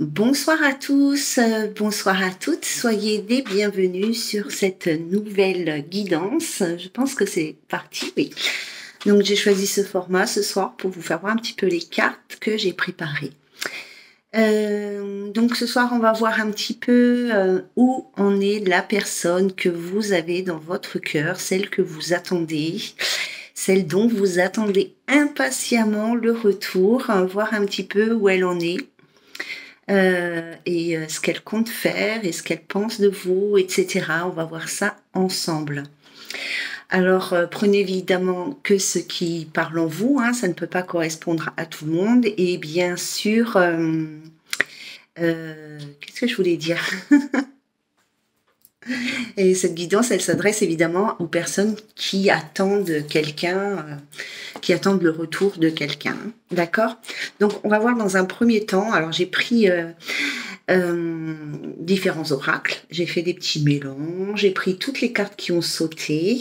Bonsoir à tous, bonsoir à toutes. Soyez les bienvenus sur cette nouvelle guidance. Je pense que c'est parti, oui. Donc j'ai choisi ce format ce soir pour vous faire voir un petit peu les cartes que j'ai préparées. Donc ce soir, on va voir un petit peu où en est la personne que vous avez dans votre cœur, celle que vous attendez, celle dont vous attendez impatiemment le retour, voir un petit peu où elle en est. Et ce qu'elle compte faire et ce qu'elle pense de vous, etc. On va voir ça ensemble. Alors, prenez évidemment que ce qui parle en vous, hein, ça ne peut pas correspondre à tout le monde. Et bien sûr, qu'est-ce que je voulais dire? Et cette guidance, elle s'adresse évidemment aux personnes qui attendent quelqu'un, qui attendent le retour de quelqu'un. D'accord? Donc, on va voir dans un premier temps. Alors, j'ai pris différents oracles. J'ai fait des petits mélanges. J'ai pris toutes les cartes qui ont sauté.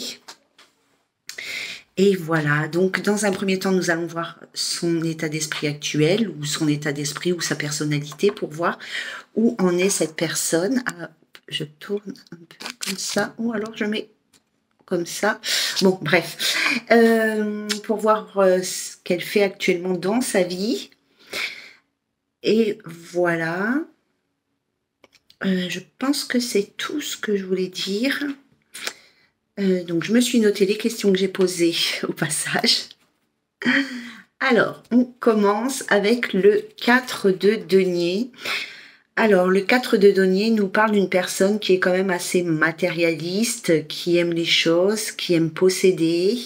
Et voilà. Donc, dans un premier temps, nous allons voir son état d'esprit actuel ou son état d'esprit ou sa personnalité pour voir où en est cette personne. Je tourne un peu comme ça, ou alors je mets comme ça. Bon, bref. Pour voir ce qu'elle fait actuellement dans sa vie. Et voilà. Je pense que c'est tout ce que je voulais dire. Donc, je me suis noté les questions que j'ai posées au passage. Alors, on commence avec le 4 de denier. Alors, le 4 de denier nous parle d'une personne qui est quand même assez matérialiste, qui aime les choses, qui aime posséder,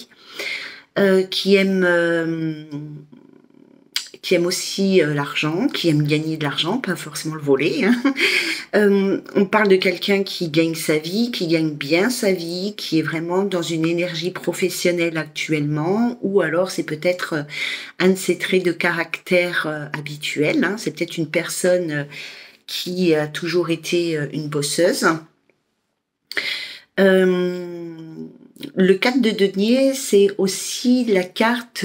qui aime aussi l'argent, qui aime gagner de l'argent, pas forcément le voler. Hein. On parle de quelqu'un qui gagne sa vie, qui gagne bien sa vie, qui est vraiment dans une énergie professionnelle actuellement, ou alors c'est peut-être un de ses traits de caractère habituels. Hein. C'est peut-être une personne qui a toujours été une bosseuse. Le 4 de denier, c'est aussi la carte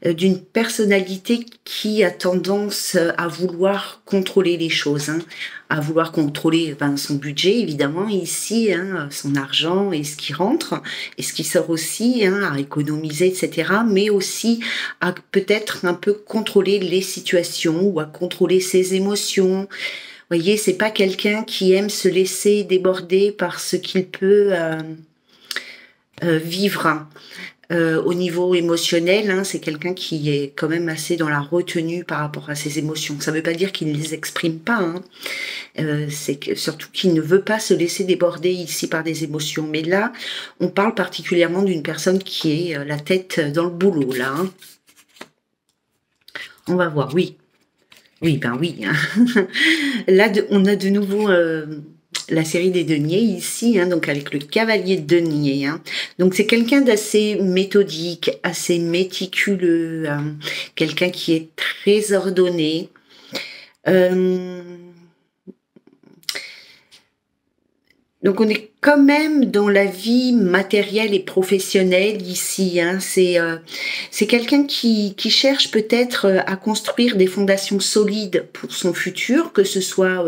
d'une personnalité qui a tendance à vouloir contrôler les choses, hein, à vouloir contrôler son budget évidemment ici, hein, son argent et ce qui rentre et ce qui sort aussi, hein, à économiser, etc. Mais aussi à peut-être un peu contrôler les situations ou à contrôler ses émotions. Vous voyez, c'est pas quelqu'un qui aime se laisser déborder par ce qu'il peut vivre. Au niveau émotionnel, hein, c'est quelqu'un qui est quand même assez dans la retenue par rapport à ses émotions. Ça ne veut pas dire qu'il ne les exprime pas, hein. C'est surtout qu'il ne veut pas se laisser déborder ici par des émotions. Mais là, on parle particulièrement d'une personne qui est la tête dans le boulot, là. Hein. On va voir, oui. Oui, ben oui. Hein. Là, on a de nouveau la série des deniers ici, hein, donc avec le cavalier de denier. Hein. Donc c'est quelqu'un d'assez méthodique, assez méticuleux, hein, quelqu'un qui est très ordonné. Donc on est quand même dans la vie matérielle et professionnelle ici. Hein. C'est quelqu'un qui cherche peut-être à construire des fondations solides pour son futur, que ce soit,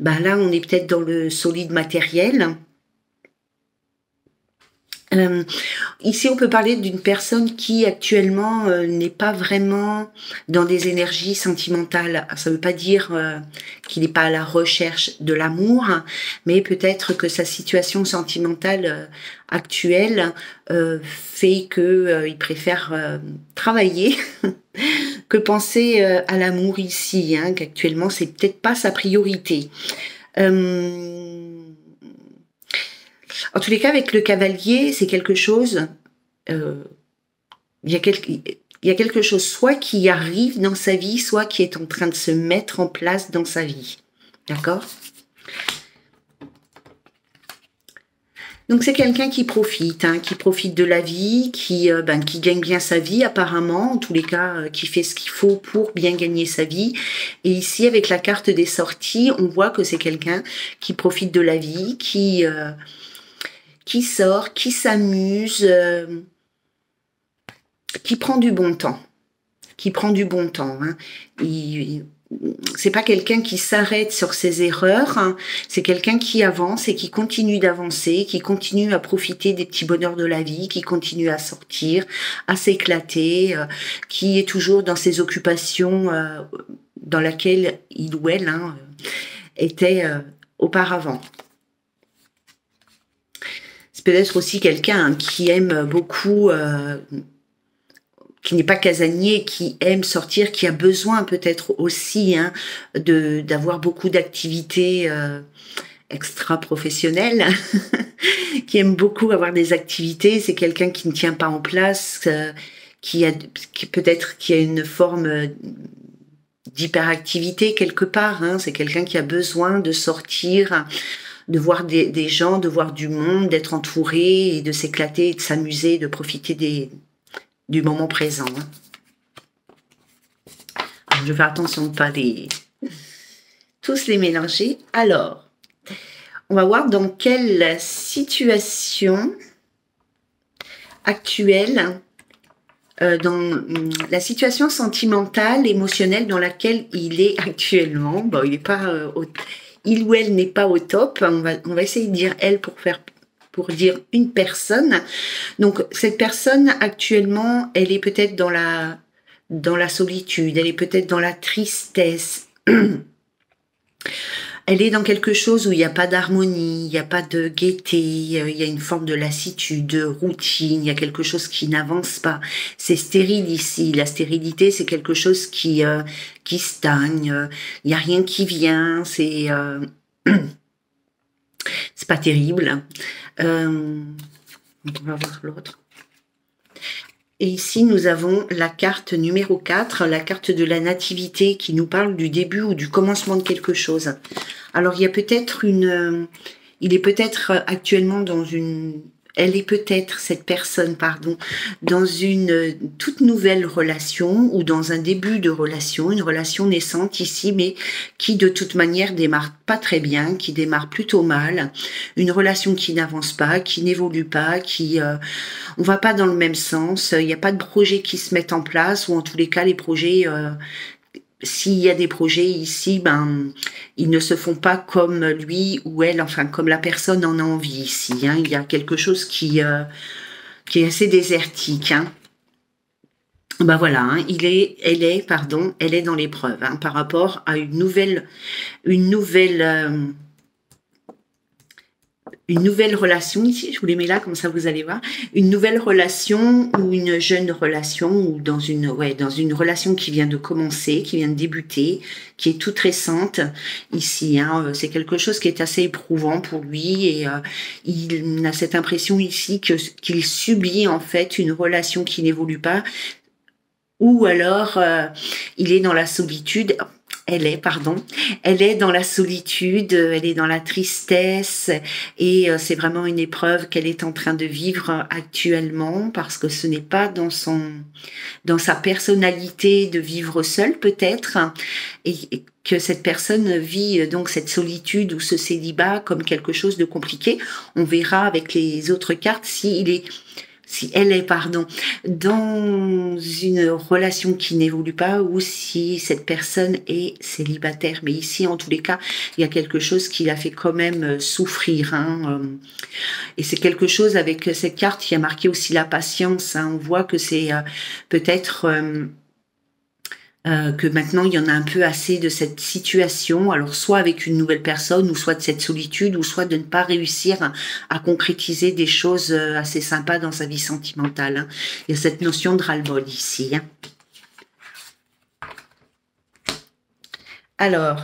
là on est peut-être dans le solide matériel. Ici, on peut parler d'une personne qui actuellement n'est pas vraiment dans des énergies sentimentales. Ça ne veut pas dire qu'il n'est pas à la recherche de l'amour, hein, mais peut-être que sa situation sentimentale actuelle fait qu'il préfère travailler que penser à l'amour ici, hein, qu'actuellement c'est peut-être pas sa priorité. En tous les cas, avec le cavalier, c'est quelque chose. Il y a quelque chose soit qui arrive dans sa vie, soit qui est en train de se mettre en place dans sa vie. D'accord? Donc c'est quelqu'un qui profite, hein, qui profite de la vie, qui gagne bien sa vie apparemment, en tous les cas, qui fait ce qu'il faut pour bien gagner sa vie. Et ici, avec la carte des sorties, on voit que c'est quelqu'un qui profite de la vie, qui sort, qui s'amuse, qui prend du bon temps. Hein. c'est pas quelqu'un qui s'arrête sur ses erreurs, hein. C'est quelqu'un qui avance et qui continue d'avancer, qui continue à profiter des petits bonheurs de la vie, qui continue à sortir, à s'éclater, qui est toujours dans ses occupations dans laquelle il ou elle était auparavant. C'est peut-être aussi quelqu'un qui aime beaucoup, qui n'est pas casanier, qui aime sortir, qui a besoin peut-être aussi d'avoir beaucoup d'activités extra-professionnelles, qui aime beaucoup avoir des activités. C'est quelqu'un qui ne tient pas en place, qui peut-être qui a une forme d'hyperactivité quelque part. C'est quelqu'un qui a besoin de sortir, de voir des gens, de voir du monde, d'être entouré et de s'éclater, de s'amuser, de profiter du moment présent. Alors, je vais faire attention de ne pas tous les mélanger. Alors, on va voir dans quelle situation actuelle, dans la situation sentimentale, émotionnelle dans laquelle il est actuellement. Bon, il est pas, il ou elle n'est pas au top. On va essayer de dire elle pour dire une personne. Donc, cette personne, actuellement, elle est peut-être dans la solitude, elle est peut-être dans la tristesse. Elle est dans quelque chose où il n'y a pas d'harmonie, il n'y a pas de gaieté, il y a une forme de lassitude, de routine, il y a quelque chose qui n'avance pas. C'est stérile ici. La stérilité, c'est quelque chose qui stagne. Il n'y a rien qui vient. C'est pas terrible. On va voir l'autre. Et ici, nous avons la carte numéro 4, la carte de la nativité qui nous parle du début ou du commencement de quelque chose. Alors, il y a peut-être il est peut-être actuellement dans elle est peut-être, cette personne, pardon, dans une toute nouvelle relation ou dans un début de relation, une relation naissante ici, mais qui de toute manière démarre pas très bien, qui démarre plutôt mal, une relation qui n'avance pas, qui n'évolue pas, on va pas dans le même sens, il n'y a pas de projets qui se mettent en place, ou en tous les cas, les projets... s'il y a des projets ici, ils ne se font pas comme lui ou elle, enfin comme la personne en a envie ici. Il y a quelque chose qui est assez désertique. Voilà, elle est dans l'épreuve par rapport à une nouvelle relation ici, je vous les mets là, comme ça vous allez voir, une nouvelle relation ou une jeune relation ou dans une relation qui vient de commencer, qui vient de débuter, qui est toute récente ici. C'est quelque chose qui est assez éprouvant pour lui et il a cette impression ici qu'il subit en fait une relation qui n'évolue pas ou alors il est dans la solitude. Elle est dans la solitude, elle est dans la tristesse et c'est vraiment une épreuve qu'elle est en train de vivre actuellement parce que ce n'est pas dans sa personnalité de vivre seule peut-être et que cette personne vit donc cette solitude ou ce célibat comme quelque chose de compliqué. On verra avec les autres cartes si elle est, dans une relation qui n'évolue pas ou si cette personne est célibataire. Mais ici, en tous les cas, il y a quelque chose qui la fait quand même souffrir. Et c'est quelque chose avec cette carte qui a marqué aussi la patience. On voit que c'est peut-être... que maintenant il y en a un peu assez de cette situation, alors soit avec une nouvelle personne, ou soit de cette solitude, ou soit de ne pas réussir à concrétiser des choses assez sympas dans sa vie sentimentale. Il y a cette notion de ras-le-bol ici. Alors,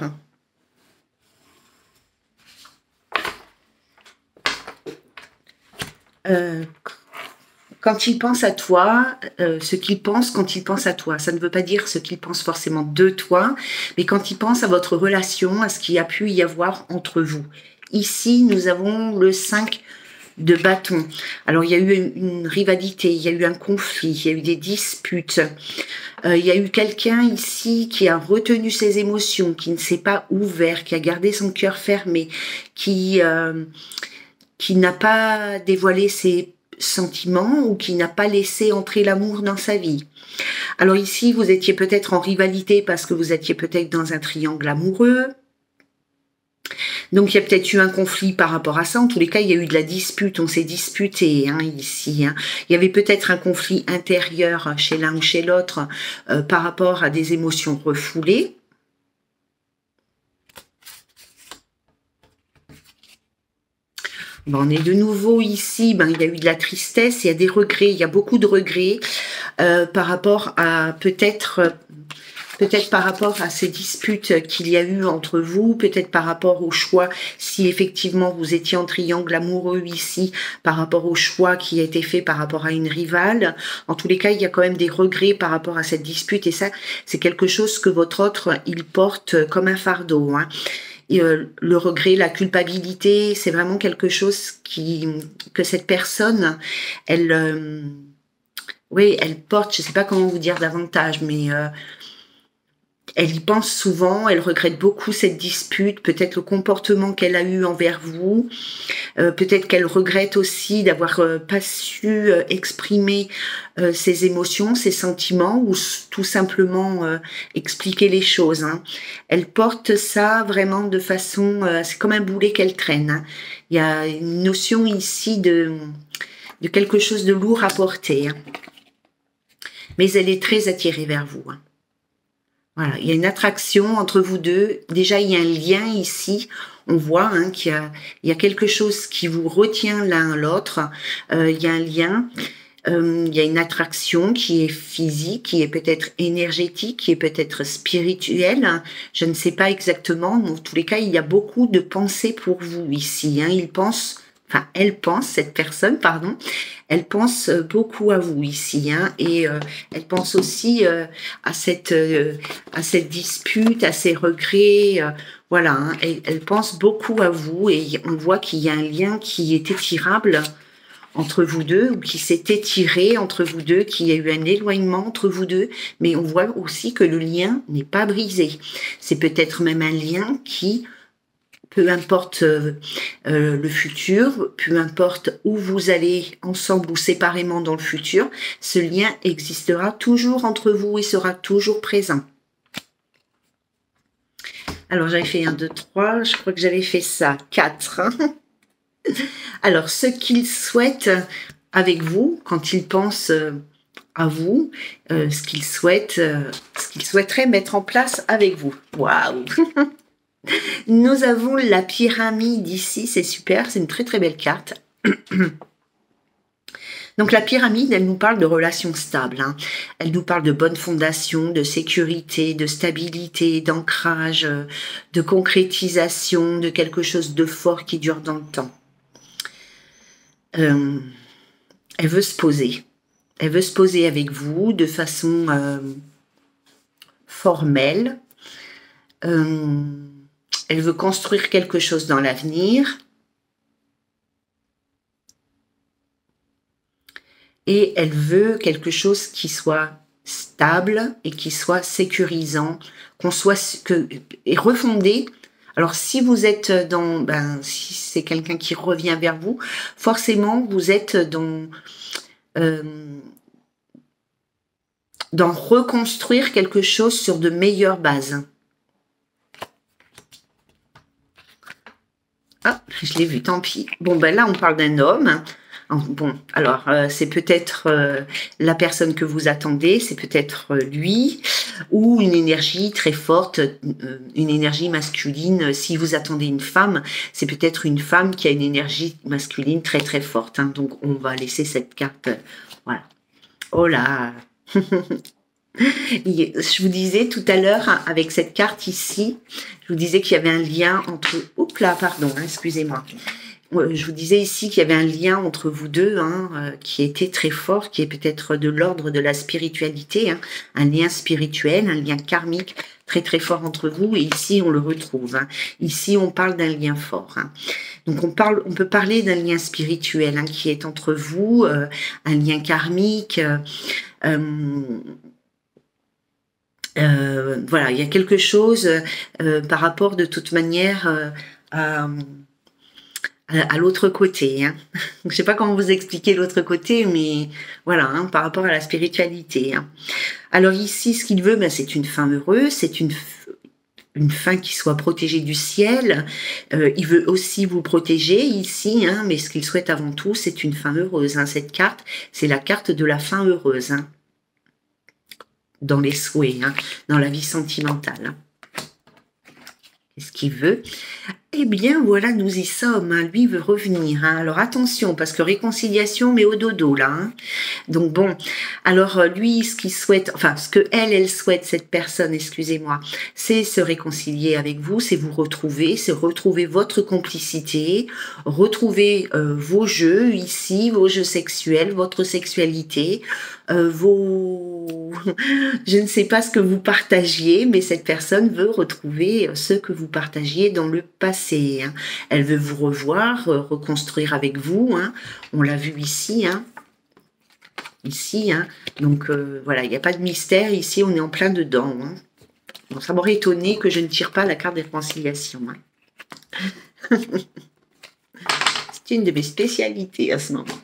quand il pense à toi, ce qu'il pense quand il pense à toi, ça ne veut pas dire ce qu'il pense forcément de toi, mais quand il pense à votre relation, à ce qu'il y a pu y avoir entre vous. Ici, nous avons le 5 de bâton. Alors, il y a eu une rivalité, il y a eu un conflit, il y a eu des disputes. Il y a eu quelqu'un ici qui a retenu ses émotions, qui ne s'est pas ouvert, qui a gardé son cœur fermé, qui n'a pas dévoilé sentiments ou qui n'a pas laissé entrer l'amour dans sa vie. Alors ici, vous étiez peut-être en rivalité parce que vous étiez peut-être dans un triangle amoureux. Donc il y a peut-être eu un conflit par rapport à ça. En tous les cas, il y a eu de la dispute, on s'est disputé ici. Il y avait peut-être un conflit intérieur chez l'un ou chez l'autre par rapport à des émotions refoulées. Bon, on est de nouveau ici, il y a eu de la tristesse, il y a des regrets, il y a beaucoup de regrets par rapport à peut-être par rapport à ces disputes qu'il y a eu entre vous, peut-être par rapport au choix, si effectivement vous étiez en triangle amoureux ici, par rapport au choix qui a été fait par rapport à une rivale. En tous les cas, il y a quand même des regrets par rapport à cette dispute et ça, c'est quelque chose que votre autre, il porte comme un fardeau. Et, le regret, la culpabilité, c'est vraiment quelque chose que cette personne, elle, oui, elle porte, je ne sais pas comment vous dire davantage, mais elle y pense souvent, elle regrette beaucoup cette dispute, peut-être le comportement qu'elle a eu envers vous, peut-être qu'elle regrette aussi d'avoir pas su exprimer ses émotions, ses sentiments, ou tout simplement expliquer les choses. Elle porte ça vraiment de façon, c'est comme un boulet qu'elle traîne. Il y a une notion ici de quelque chose de lourd à porter. Mais elle est très attirée vers vous. Voilà, il y a une attraction entre vous deux. Déjà, il y a un lien ici. On voit qu'il y a quelque chose qui vous retient l'un à l'autre. Il y a un lien. Il y a une attraction qui est physique, qui est peut-être énergétique, qui est peut-être spirituelle. Je ne sais pas exactement. Mais en tous les cas, il y a beaucoup de pensées pour vous ici. Elle pense, cette personne, pardon, elle pense beaucoup à vous ici, et elle pense aussi à cette dispute, à ses regrets, voilà, elle pense beaucoup à vous et on voit qu'il y a un lien qui est étirable entre vous deux ou qui s'est étiré entre vous deux, qu'il y a eu un éloignement entre vous deux, mais on voit aussi que le lien n'est pas brisé. C'est peut-être même un lien qui, peu importe le futur, peu importe où vous allez ensemble ou séparément dans le futur, ce lien existera toujours entre vous et sera toujours présent. Alors, j'avais fait 1, 2, 3, je crois que j'avais fait ça, 4. Alors, ce qu'il souhaite avec vous, quand il pense à vous, ce qu'il souhaiterait mettre en place avec vous. Waouh! Nous avons la pyramide ici, c'est super, c'est une très très belle carte. Donc la pyramide, elle nous parle de relations stables, elle nous parle de bonnes fondations, de sécurité, de stabilité, d'ancrage, de concrétisation, de quelque chose de fort qui dure dans le temps. Elle veut se poser. Elle veut se poser avec vous de façon formelle. Elle veut construire quelque chose dans l'avenir. Et elle veut quelque chose qui soit stable et qui soit sécurisant, et refondé. Alors, si vous êtes si c'est quelqu'un qui revient vers vous, forcément, vous êtes dans reconstruire quelque chose sur de meilleures bases. Ah, je l'ai vu, tant pis. Bon, là, on parle d'un homme. Bon, alors, c'est peut-être la personne que vous attendez, c'est peut-être lui, ou une énergie très forte, une énergie masculine. Si vous attendez une femme, c'est peut-être une femme qui a une énergie masculine très très forte. Donc, on va laisser cette carte, voilà. Oh là. Je vous disais tout à l'heure, avec cette carte ici, je vous disais qu'il y avait un lien entre... Oups là, pardon, excusez-moi. Je vous disais ici qu'il y avait un lien entre vous deux qui était très fort, qui est peut-être de l'ordre de la spiritualité, un lien spirituel, un lien karmique très très fort entre vous, et ici on le retrouve. Ici on parle d'un lien fort. Donc on peut parler d'un lien spirituel qui est entre vous, un lien karmique. Voilà, il y a quelque chose par rapport de toute manière à l'autre côté. Hein. Je ne sais pas comment vous expliquer l'autre côté, mais voilà, hein, par rapport à la spiritualité. Hein. Alors ici, ce qu'il veut, ben, c'est une fin heureuse, c'est une fin qui soit protégée du ciel. Il veut aussi vous protéger ici, hein, mais ce qu'il souhaite avant tout, c'est une fin heureuse. Hein. Cette carte, c'est la carte de la fin heureuse, hein, dans les souhaits, hein, dans la vie sentimentale. Hein. Qu'est-ce qu'il veut? Eh bien, voilà, nous y sommes. Hein. Lui veut revenir. Hein. Alors, attention, parce que réconciliation, mais au dodo, là. Hein. Donc, bon. Alors, lui, ce qu'il souhaite, enfin, ce que elle souhaite, cette personne, excusez-moi, c'est se réconcilier avec vous, c'est vous retrouver, c'est retrouver votre complicité, retrouver vos jeux ici, vos jeux sexuels, votre sexualité, vos... Je ne sais pas ce que vous partagiez, mais cette personne veut retrouver ce que vous partagiez dans le passé. Hein. Elle veut vous revoir, reconstruire avec vous. Hein. On l'a vu ici. Hein. Ici. Hein. Donc voilà, il n'y a pas de mystère. Ici, on est en plein dedans. Hein. Donc, ça m'aurait étonné que je ne tire pas la carte des réconciliations. Hein. C'est une de mes spécialités à ce moment.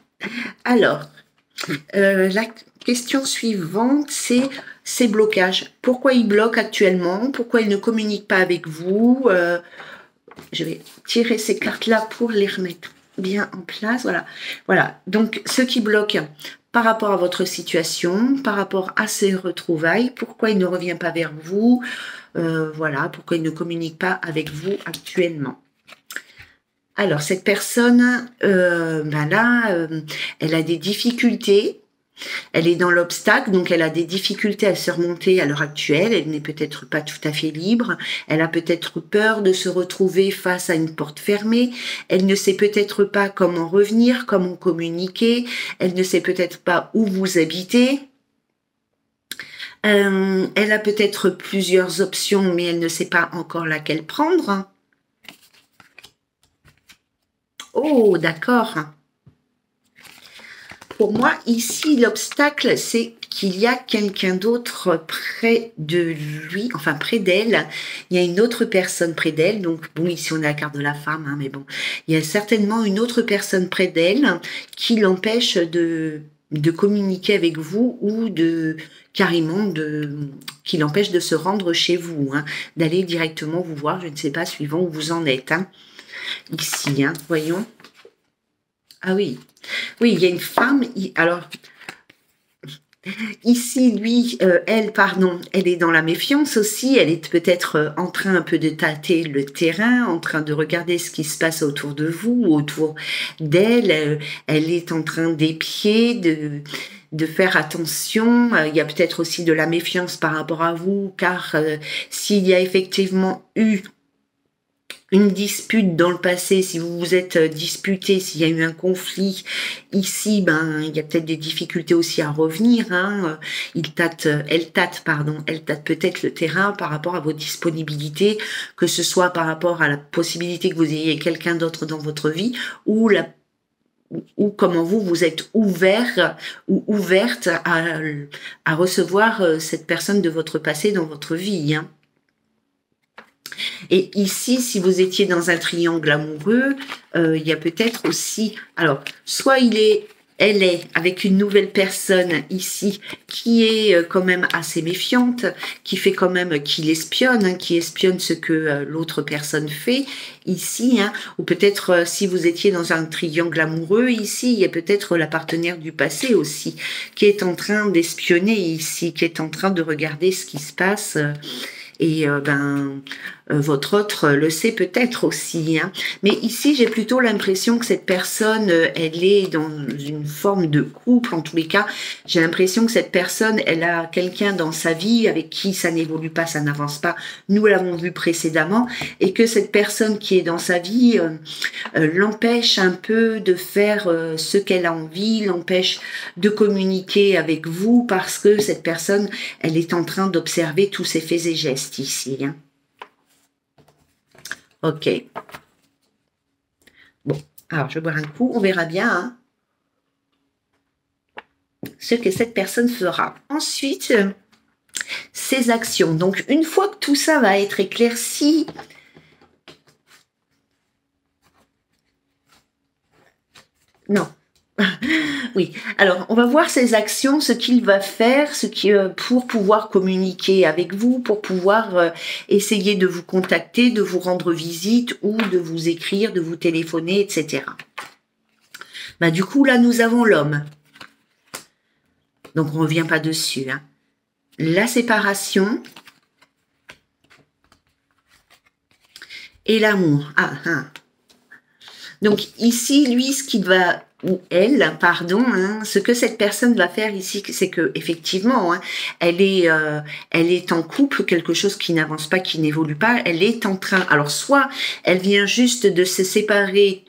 Alors, la question suivante, c'est ces blocages. Pourquoi ils bloquent actuellement? Pourquoi ils ne communiquent pas avec vous? Je vais tirer ces cartes-là pour les remettre bien en place. Voilà. Voilà. Donc, ce qui bloque par rapport à votre situation, par rapport à ces retrouvailles, pourquoi il ne revient pas vers vous? Voilà. Pourquoi il ne communique pas avec vous actuellement? Alors, cette personne, ben là, elle a des difficultés. Elle est dans l'obstacle, donc elle a des difficultés à se remonter à l'heure actuelle. Elle n'est peut-être pas tout à fait libre. Elle a peut-être peur de se retrouver face à une porte fermée. Elle ne sait peut-être pas comment revenir, comment communiquer. Elle ne sait peut-être pas où vous habitez. Elle a peut-être plusieurs options, mais elle ne sait pas encore laquelle prendre. Oh, d'accord. Pour moi, ici, l'obstacle, c'est qu'il y a quelqu'un d'autre près de lui, enfin près d'elle. Il y a une autre personne près d'elle. Donc, bon, ici, on a la carte de la femme, hein, mais bon, il y a certainement une autre personne près d'elle qui l'empêche de communiquer avec vous ou carrément qui l'empêche de se rendre chez vous, hein, d'aller directement vous voir, je ne sais pas, suivant où vous en êtes. Hein. Ici, hein, voyons. Ah oui, oui, il y a une femme. Alors, ici, lui, elle, pardon, elle est dans la méfiance aussi. Elle est peut-être en train un peu de tâter le terrain, en train de regarder ce qui se passe autour de vous, autour d'elle. Elle est en train d'épier, de faire attention. Il y a peut-être aussi de la méfiance par rapport à vous, car s'il y a effectivement eu une dispute dans le passé, si vous vous êtes disputé, s'il y a eu un conflit, ici, ben, il y a peut-être des difficultés aussi à revenir. Hein. Elle tâte peut-être le terrain par rapport à vos disponibilités, que ce soit par rapport à la possibilité que vous ayez quelqu'un d'autre dans votre vie, ou comment vous êtes ouvert ou ouverte à recevoir cette personne de votre passé dans votre vie. Hein. Et ici, si vous étiez dans un triangle amoureux, il y a peut-être aussi... Alors, soit elle est avec une nouvelle personne ici qui est quand même assez méfiante, qui fait quand même qu'il espionne, hein, qui espionne ce que l'autre personne fait ici, hein, ou peut-être si vous étiez dans un triangle amoureux ici, il y a peut-être la partenaire du passé aussi qui est en train d'espionner ici, qui est en train de regarder ce qui se passe et votre autre le sait peut-être aussi. Hein. Mais ici, j'ai plutôt l'impression que cette personne, elle est dans une forme de couple. En tous les cas, j'ai l'impression que cette personne, elle a quelqu'un dans sa vie avec qui ça n'évolue pas, ça n'avance pas. Nous l'avons vu précédemment. Et que cette personne qui est dans sa vie l'empêche un peu de faire ce qu'elle a envie, l'empêche de communiquer avec vous parce que cette personne, elle est en train d'observer tous ses faits et gestes ici. Hein. Ok. Bon, alors je vais boire un coup, on verra bien hein, ce que cette personne fera. Ensuite, ses actions. Donc, une fois que tout ça va être éclairci, Non. Oui, alors on va voir ses actions, ce qu'il va faire, pour pouvoir communiquer avec vous, pour pouvoir essayer de vous contacter, de vous rendre visite ou de vous écrire, de vous téléphoner, etc. Bah, du coup, là, nous avons l'homme. Donc, on ne revient pas dessus. Hein. La séparation et l'amour. Ah, ah. Donc, ici, lui, ce qu'il va... ou elle, pardon, hein, ce que cette personne va faire ici, c'est que effectivement, hein, elle est en couple, quelque chose qui n'avance pas, qui n'évolue pas. Elle est en train. Alors, soit elle vient juste de se séparer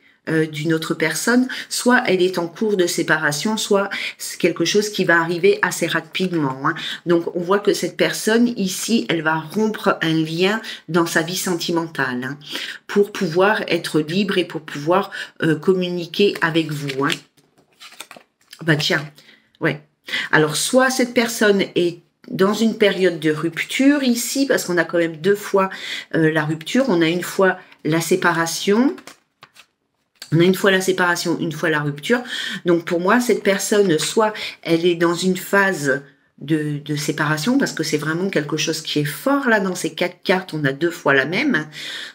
d'une autre personne, soit elle est en cours de séparation, soit c'est quelque chose qui va arriver assez rapidement. Hein. Donc, on voit que cette personne ici, elle va rompre un lien dans sa vie sentimentale hein, pour pouvoir être libre et pour pouvoir communiquer avec vous. Hein. Bah tiens, ouais. Alors, soit cette personne est dans une période de rupture ici, parce qu'on a quand même deux fois la rupture. On a une fois la séparation. On a une fois la séparation, une fois la rupture. Donc pour moi, cette personne, soit elle est dans une phase de séparation, parce que c'est vraiment quelque chose qui est fort là dans ces 4 cartes, on a 2 fois la même.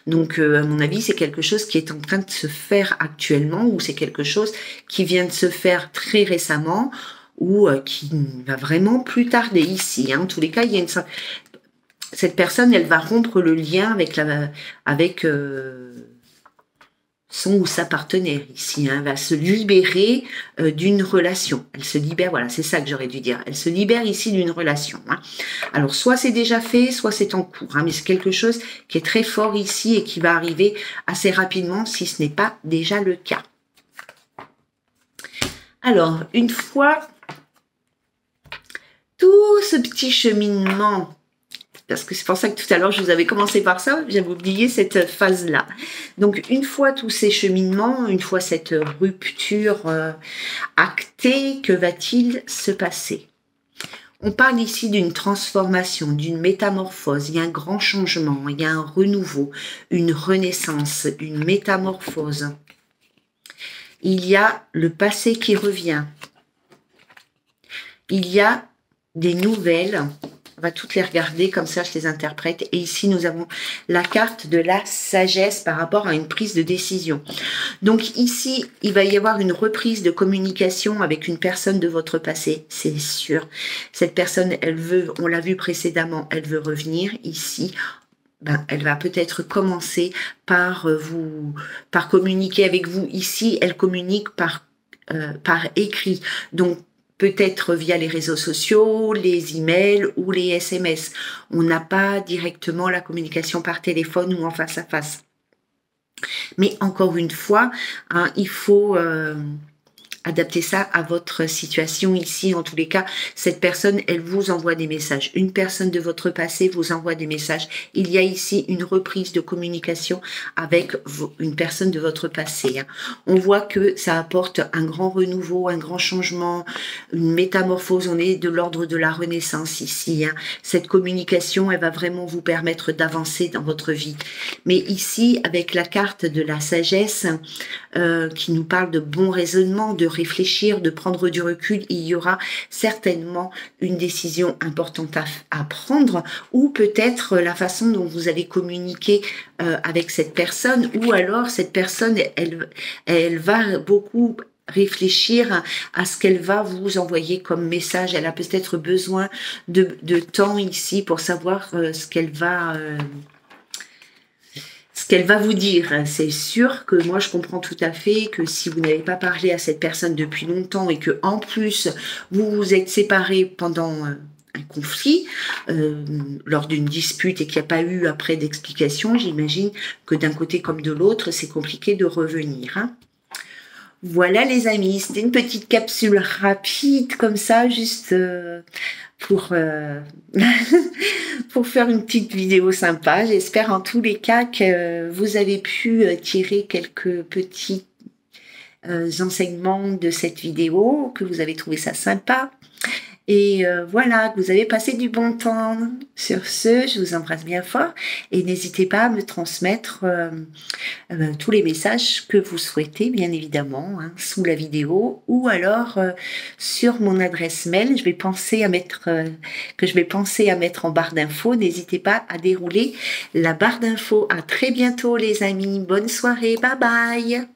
Donc à mon avis, c'est quelque chose qui est en train de se faire actuellement, ou c'est quelque chose qui vient de se faire très récemment, ou qui va vraiment plus tarder ici. Hein. En tous les cas, il y a cette personne, elle va rompre le lien avec son ou sa partenaire ici, hein, va se libérer d'une relation. Elle se libère, voilà, c'est ça que j'aurais dû dire. Elle se libère ici d'une relation. Hein. Alors, soit c'est déjà fait, soit c'est en cours. Hein, mais c'est quelque chose qui est très fort ici et qui va arriver assez rapidement si ce n'est pas déjà le cas. Alors, une fois tout ce petit cheminement, parce que c'est pour ça que tout à l'heure, je vous avais commencé par ça, j'avais oublié cette phase-là. Donc, une fois tous ces cheminements, une fois cette rupture actée, que va-t-il se passer? On parle ici d'une transformation, d'une métamorphose, il y a un grand changement, il y a un renouveau, une renaissance, une métamorphose. Il y a le passé qui revient. Il y a des nouvelles. On va toutes les regarder, comme ça je les interprète. Et ici, nous avons la carte de la sagesse par rapport à une prise de décision. Donc ici, il va y avoir une reprise de communication avec une personne de votre passé, c'est sûr. Cette personne, elle veut, on l'a vu précédemment, elle veut revenir ici. Ben, elle va peut-être commencer par par communiquer avec vous. Ici, elle communique par écrit. Donc, peut-être via les réseaux sociaux, les emails ou les SMS. On n'a pas directement la communication par téléphone ou en face à face. Mais encore une fois, hein, il faut adapter ça à votre situation ici. En tous les cas, cette personne, elle vous envoie des messages. Une personne de votre passé vous envoie des messages. Il y a ici une reprise de communication avec une personne de votre passé. Hein. On voit que ça apporte un grand renouveau, un grand changement, une métamorphose. On est de l'ordre de la renaissance ici. Hein. Cette communication, elle va vraiment vous permettre d'avancer dans votre vie. Mais ici, avec la carte de la sagesse, qui nous parle de bon raisonnement, de réfléchir, de prendre du recul, il y aura certainement une décision importante à prendre, ou peut-être la façon dont vous allez communiquer avec cette personne, ou alors cette personne, elle va beaucoup réfléchir à ce qu'elle va vous envoyer comme message. Elle a peut-être besoin de temps ici pour savoir ce qu'elle va vous dire. C'est sûr que moi je comprends tout à fait que si vous n'avez pas parlé à cette personne depuis longtemps et que en plus vous vous êtes séparés pendant un conflit, lors d'une dispute et qu'il n'y a pas eu après d'explication, j'imagine que d'un côté comme de l'autre c'est compliqué de revenir. Hein. Voilà les amis, c'était une petite capsule rapide comme ça, juste pour pour faire une petite vidéo sympa. J'espère en tous les cas que vous avez pu tirer quelques petits enseignements de cette vidéo, que vous avez trouvé ça sympa. Et voilà, que vous avez passé du bon temps. Sur ce, je vous embrasse bien fort et n'hésitez pas à me transmettre tous les messages que vous souhaitez, bien évidemment, hein, sous la vidéo ou alors sur mon adresse mail. Que je vais penser à mettre en barre d'infos. N'hésitez pas à dérouler la barre d'infos. À très bientôt, les amis. Bonne soirée. Bye bye.